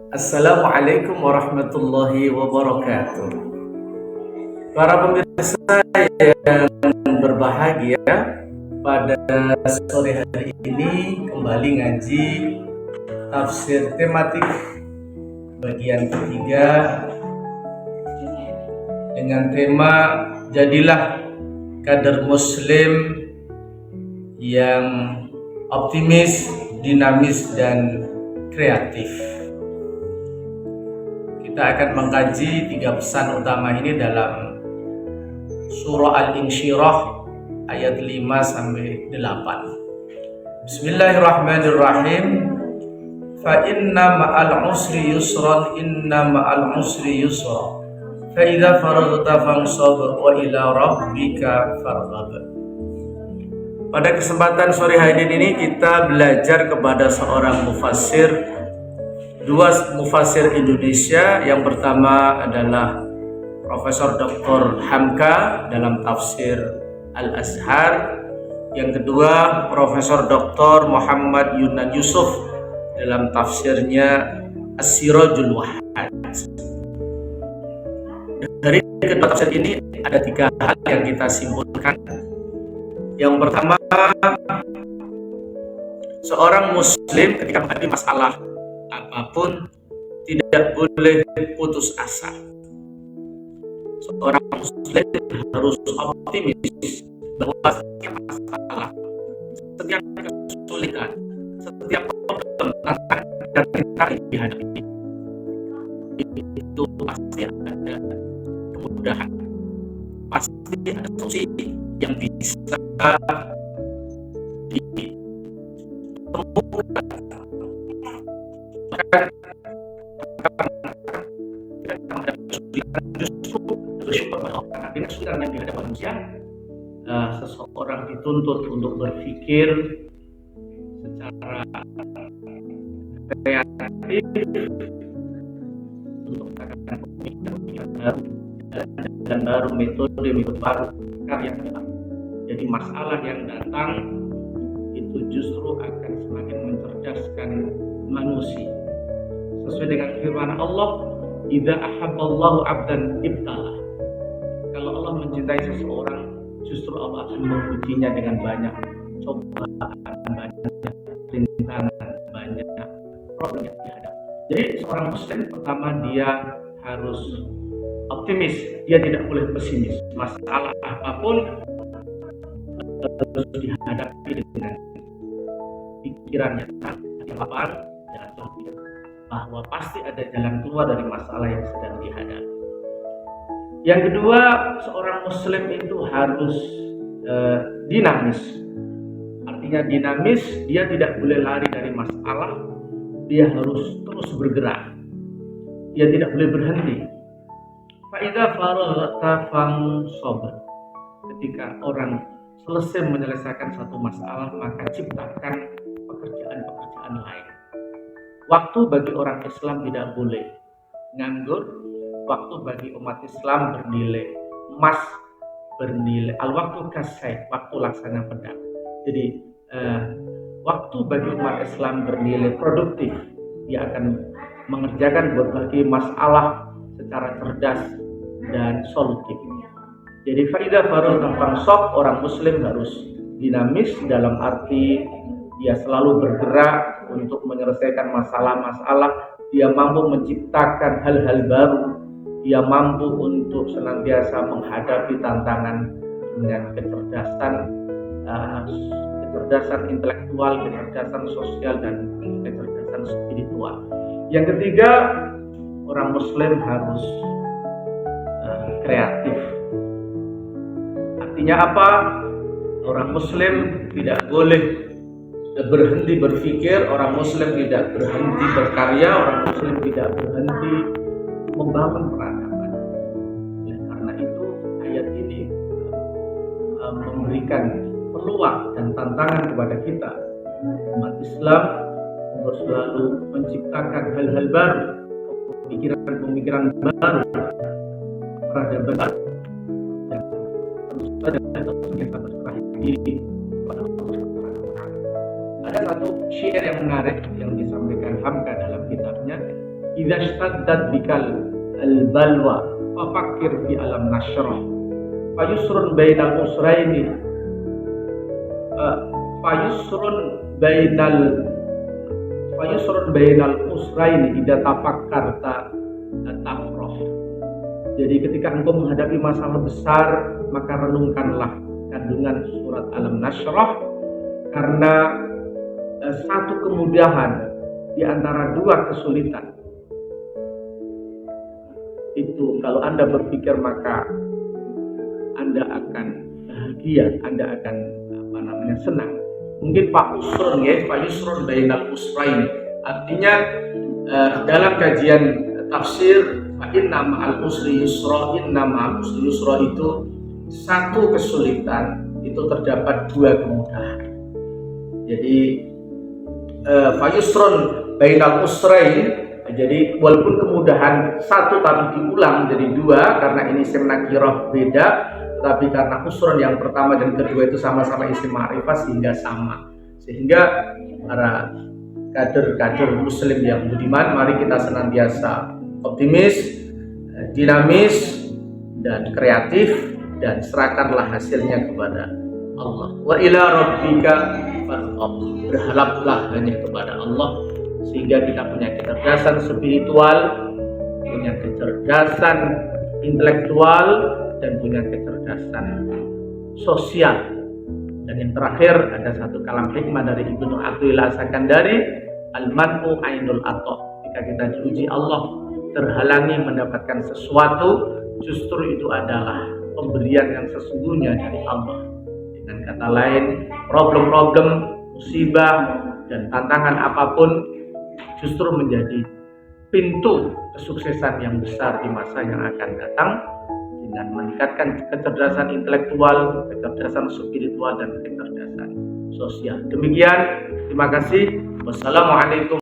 Assalamualaikum warahmatullahi wabarakatuh. Para pemirsa yang berbahagia, pada sore hari ini kembali ngaji tafsir tematik bagian ketiga dengan tema jadilah kader muslim yang optimis, dinamis, dan kreatif. Kita akan mengkaji 3 pesan utama ini dalam surah Al-Insyirah ayat 5-8. Bismillahirrahmanirrahim. Fa inna ma'al usri yusran, inna ma'al usri yusra. Fa idza faraghta fansab wa ila rabbika farghab. Pada kesempatan sore hari ini kita belajar kepada seorang mufassir, dua mufassir Indonesia. Yang pertama adalah Profesor Dr. Hamka dalam tafsir Al-Azhar. Yang kedua Profesor Dr. Muhammad Yunan Yusuf dalam tafsirnya As-Sirajul Wahhad. Dari kedua tafsir ini ada 3 hal yang kita simpulkan. Yang pertama, seorang muslim ketika menghadapi masalah apapun tidak boleh putus asa. Seorang muslim harus optimis bahwa setiap masalah, setiap kesulitan, setiap problem, tantangan dan rintangan yang dihadapi itu pasti ada kemudahan, pasti ada solusi yang bisa ditemukan. Bahkan justru bersyukur pada Allah dengan kesulitan yang dihadapi manusia. Seseorang dituntut untuk berpikir secara kreatif, untuk menggunakan pemikiran baru, jalan baru, metode baru, karya baru. Jadi masalah yang datang itu justru akan semakin mencerdaskan manusia. Sesuai dengan firman Allah, idza ahabballahu 'abdan ibtalah. Kalau Allah mencintai seseorang, justru Allah akan mengujinya dengan banyak cobaan, banyak rintangan, banyak problem yang dihadapi. Jadi seorang muslim pertama dia harus optimis, dia tidak boleh pesimis. Masalah apapun harus dihadapi dengan pikiran yang lapang dan berpikir bahwa pasti ada jalan keluar dari masalah yang sedang dihadapi. Yang kedua, seorang muslim itu harus dinamis. Artinya dinamis, dia tidak boleh lari dari masalah, dia harus terus bergerak. Dia tidak boleh berhenti. Fa idza faraghta fansab. Ketika orang selesai menyelesaikan satu masalah, maka ciptakan pekerjaan-pekerjaan lain. Waktu bagi orang Islam tidak boleh nganggur. Waktu bagi umat Islam bernilai emas, bernilai al-waktu kasai, waktu laksana pedang. Jadi waktu bagi umat Islam bernilai produktif. Dia akan mengerjakan berbagai masalah secara cerdas dan solutif. Jadi faidah baru tentang sok, orang muslim harus dinamis dalam arti dia selalu bergerak untuk menyelesaikan masalah-masalah. Dia mampu menciptakan hal-hal baru. Dia mampu untuk senantiasa menghadapi tantangan dengan kecerdasan intelektual, kecerdasan sosial, dan kecerdasan spiritual. Yang ketiga, orang muslim harus kreatif. Artinya apa? Orang muslim tidak boleh berhenti berpikir, orang muslim tidak berhenti berkarya, orang muslim tidak berhenti membangun peradaban. Karena itu ayat ini memberikan peluang dan tantangan kepada kita umat Islam untuk selalu menciptakan hal-hal baru, pemikiran-pemikiran baru, peradaban baru, dan tentu saja kita berserah diri kepada Allah. Ada satu syair yang menarik yang disampaikan Hamka dalam kitabnya, idza ishtaddat bikal al-balwa fafakkir fi alam nashrah fayusrun bainal usraini fayusrun bainal usraini idza tafakkarta tafrah. Jadi ketika engkau menghadapi masalah besar, maka renungkanlah kandungan surat Alam Nashrah, karena satu kemudahan di antara dua kesulitan itu, kalau Anda berpikir maka Anda akan bahagia, Anda akan senang. Mungkin Pak Yusrun bainal usrain, artinya dalam kajian tafsir inna ma'al usri yusra itu satu kesulitan itu terdapat dua kemudahan. Jadi fayusrun bainal usrain, jadi walaupun kemudahan satu tapi diulang jadi dua karena ini isim nakirah beda, tapi karena usrun yang pertama dan kedua itu sama-sama isim ma'rifah sehingga sama. Sehingga para kader-kader muslim yang budiman, mari kita senantiasa optimis, dinamis, dan kreatif, dan serahkanlah hasilnya kepada Allah. Wa ila rabbika farghab, berharaplah hanya kepada Allah, sehingga kita punya kecerdasan spiritual, punya kecerdasan intelektual, dan punya kecerdasan sosial. Dan yang terakhir ada satu kalam hikmah dari Ibnu Athaillah As-Sakandari, al-man'u ainul ato. Jika kita diuji Allah, terhalangi mendapatkan sesuatu, justru itu adalah pemberian yang sesungguhnya dari Allah. Dengan kata lain, problem-problem, musibah, dan tantangan apapun justru menjadi pintu kesuksesan yang besar di masa yang akan datang, dengan meningkatkan kecerdasan intelektual, kecerdasan spiritual, dan kecerdasan sosial. Demikian, terima kasih. Wassalamualaikum.